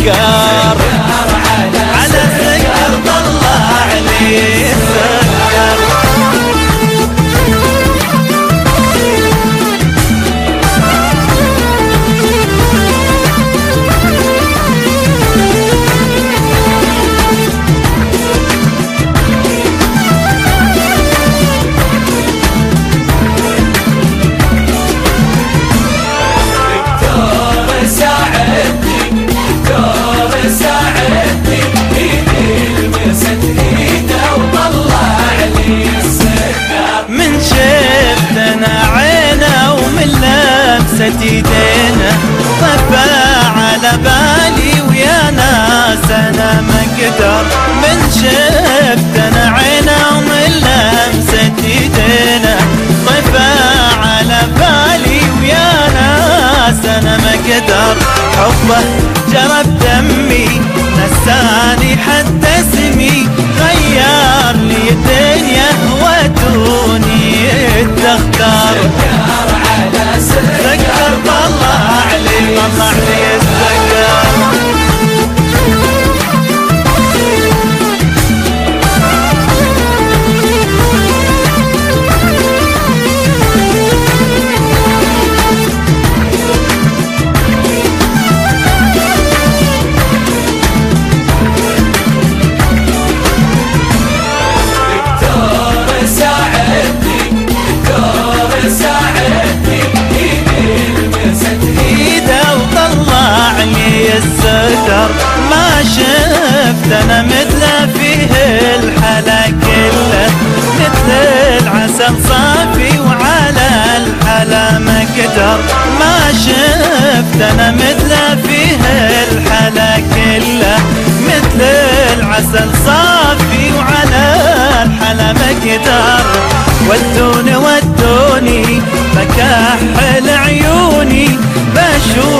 السكر، على السكر طلع لي السكر. ايدينا طفى على بالي ويا ناس انا ما اقدر، من شفت انا عينه ومن لمسة ايدينا طفى على بالي ويا ناس انا ما اقدر. حبه جرى بدمي نساني حتى اسمي، غير لي الدنيا ودوني التختار. سكر طلع لي السكر. السكر ما شفت انا مثله فيه الحلا كله، مثل العسل صافي وعلى الحلا ما قدر. ما شفت انا مثله فيه الحلا كله، مثل العسل صافي وعلى الحلا ما قدر. ودوني مكحل عيوني بشوف